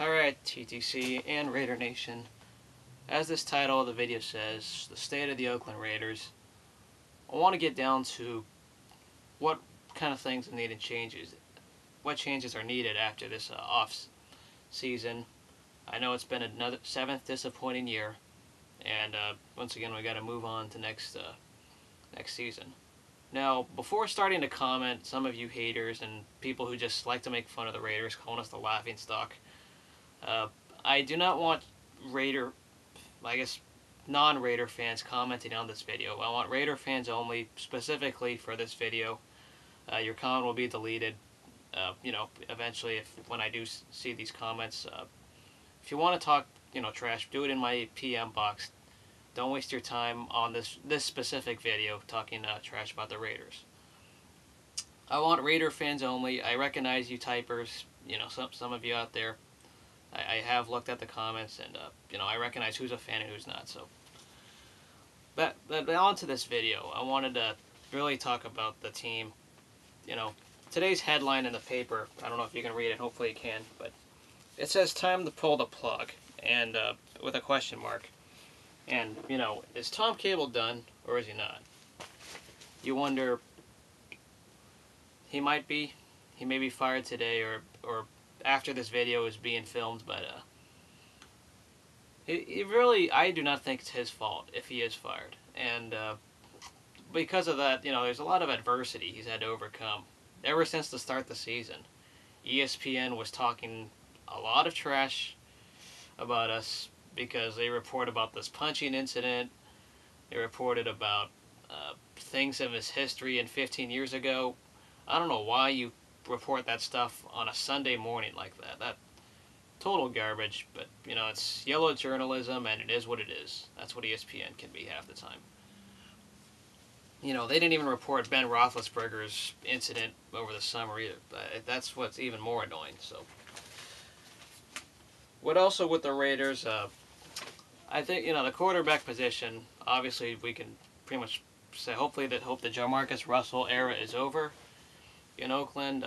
Alright, TTC and Raider Nation. As this title of the video says, the state of the Oakland Raiders, I want to get down to what kind of things needed changes. What changes are needed after this off season. I know it's been another 7th disappointing year, and once again we got to move on to next season. Now, before starting to comment, some of you haters and people who just like to make fun of the Raiders, calling us the laughingstock, I do not want non-Raider fans commenting on this video. I want Raider fans only, specifically for this video. Your comment will be deleted, eventually when I do see these comments. If you want to talk, trash, do it in my PM box. Don't waste your time on this specific video talking trash about the Raiders. I want Raider fans only. I recognize you typers, some of you out there. I have looked at the comments, and I recognize who's a fan and who's not. So, but on to this video. I wanted to really talk about the team. Today's headline in the paper, I don't know if you can read it, hopefully you can, but it says time to pull the plug, and with a question mark. And, is Tom Cable done, or is he not? You wonder, he may be fired today, or after this video is being filmed, but he really, I do not think it's his fault if he is fired. And because of that, there's a lot of adversity he's had to overcome. Ever since the start of the season, ESPN was talking a lot of trash about us because they report about this punching incident. They reported about things of his history in 15 years ago. I don't know why you report that stuff on a Sunday morning like that. That total garbage, but it's yellow journalism, and it is what it is. That's what ESPN can be half the time. They didn't even report Ben Roethlisberger's incident over the summer either. That's what's even more annoying. So, what also with the Raiders? I think the quarterback position. Obviously, we can pretty much say hope the Jamarcus Russell era is over in Oakland.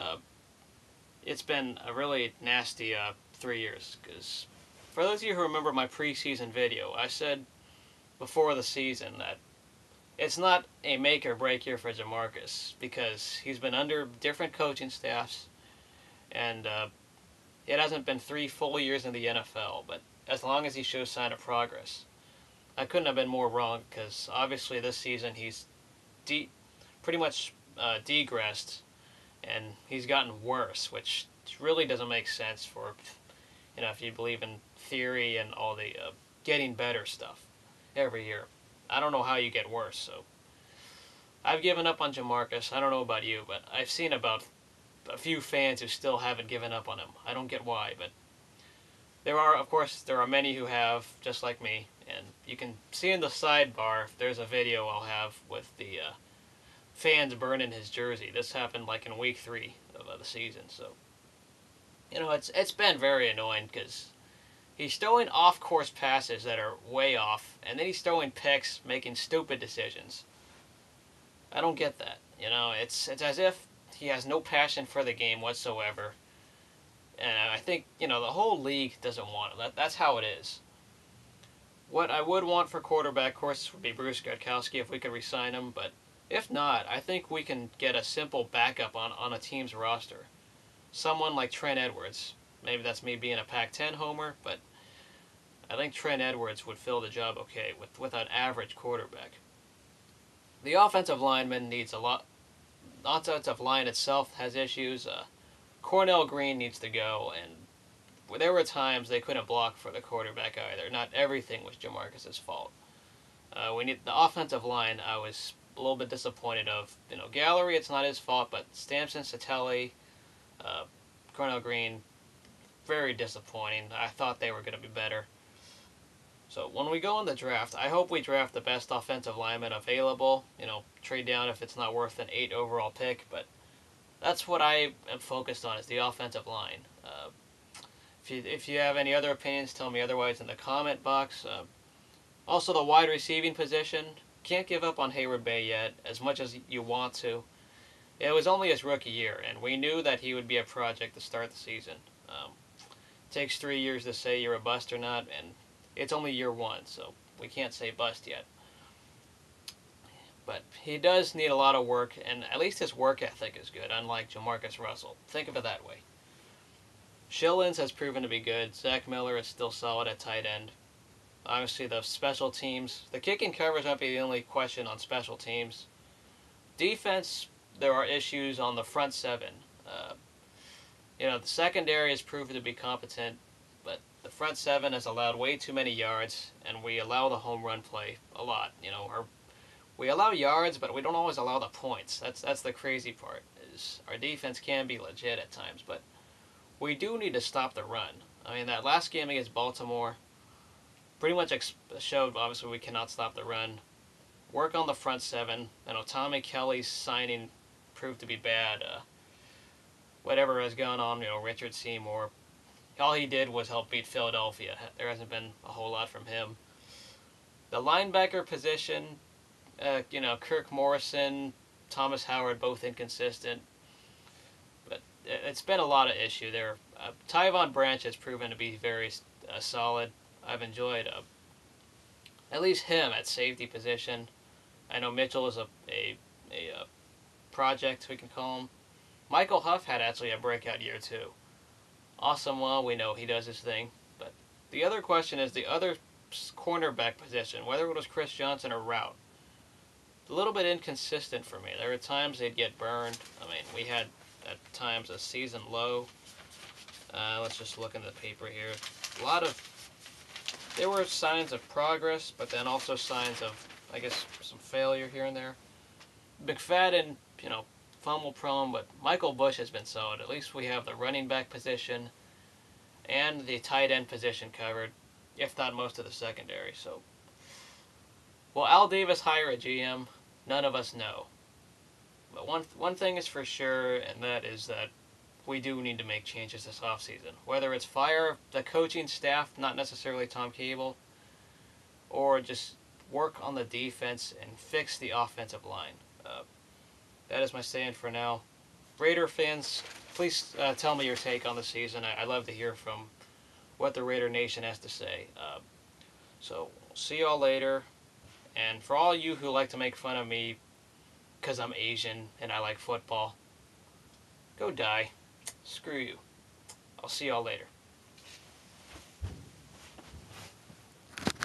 It's been a really nasty 3 years, because for those of you who remember my preseason video, I said before the season that it's not a make or break year for Jamarcus, because he's been under different coaching staffs, and it hasn't been 3 full years in the NFL, but as long as he shows sign of progress. I couldn't have been more wrong, because obviously this season he's pretty much degressed, and he's gotten worse, which really doesn't make sense for, if you believe in theory and all the getting better stuff every year. I don't know how you get worse, so I've given up on Jamarcus. I don't know about you, but I've seen about a few fans who still haven't given up on him. I don't get why, but there are many who have, just like me, and you can see in the sidebar, there's a video I'll have with the fans burning his jersey. This happened like in week 3 of the season, so it's been very annoying, because he's throwing off-course passes that are way off, and then he's throwing picks, making stupid decisions. I don't get that. It's as if he has no passion for the game whatsoever, and I think the whole league doesn't want it. That's how it is. What I would want for quarterback, of course, would be Bruce Gradkowski if we could re-sign him, but if not, I think we can get a simple backup on a team's roster. Someone like Trent Edwards. Maybe that's me being a Pac-10 homer, but I think Trent Edwards would fill the job okay with an average quarterback. The offensive lineman needs a lot. The offensive line itself has issues. Cornell Green needs to go, and there were times they couldn't block for the quarterback either. Not everything was Jamarcus's fault. We need the offensive line. I was a little bit disappointed of. Gallery, it's not his fault, but Stamson, Satelli, Cornell Green, very disappointing. I thought they were going to be better. So when we go in the draft, I hope we draft the best offensive lineman available. Trade down if it's not worth an 8 overall pick, but that's what I am focused on, is the offensive line. If you have any other opinions, tell me otherwise in the comment box. Also, the wide receiving position, can't give up on Heyward-Bey yet, as much as you want to. It was only his rookie year, and we knew that he would be a project to start the season. takes 3 years to say you're a bust or not, and it's only year 1, so we can't say bust yet. But he does need a lot of work, and at least his work ethic is good, unlike Jamarcus Russell. Think of it that way. Shillings has proven to be good. Zach Miller is still solid at tight end. Obviously, the special teams, the kicking coverage might be the only question on special teams. Defense, there are issues on the front seven. The secondary has proven to be competent, but the front seven has allowed way too many yards, and we allow the home run play a lot. We allow yards, but we don't always allow the points. That's the crazy part. Is our defense can be legit at times, but we do need to stop the run. I mean, that last game against Baltimore pretty much showed, obviously, we cannot stop the run. Work on the front seven. Tommy Kelly's signing proved to be bad. Whatever has gone on, Richard Seymour, all he did was help beat Philadelphia. There hasn't been a whole lot from him. The linebacker position, Kirk Morrison, Thomas Howard, both inconsistent. But it's been a lot of issue there. Tyvon Branch has proven to be very solid. I've enjoyed at least him at safety position. I know Mitchell is a project, we can call him. Michael Huff had actually a breakout year too. Asamoah, we know he does his thing. But the other question is the other cornerback position, whether it was Chris Johnson or Route. A little bit inconsistent for me. There were times they'd get burned. I mean, we had at times a season low. Let's just look in the paper here. There were signs of progress, but then also signs of, I guess, some failure here and there. McFadden, fumble prone, but Michael Bush has been solid. At least we have the running back position and the tight end position covered, if not most of the secondary. So, will Al Davis hire a GM? None of us know. But one thing is for sure, and that is that we do need to make changes this offseason. Whether it's fire the coaching staff, not necessarily Tom Cable, or just work on the defense and fix the offensive line. That is my stand for now. Raider fans, please tell me your take on the season. I'd love to hear from what the Raider Nation has to say. So, see y'all later. And for all you who like to make fun of me because I'm Asian and I like football, go die. Screw you. I'll see y'all later.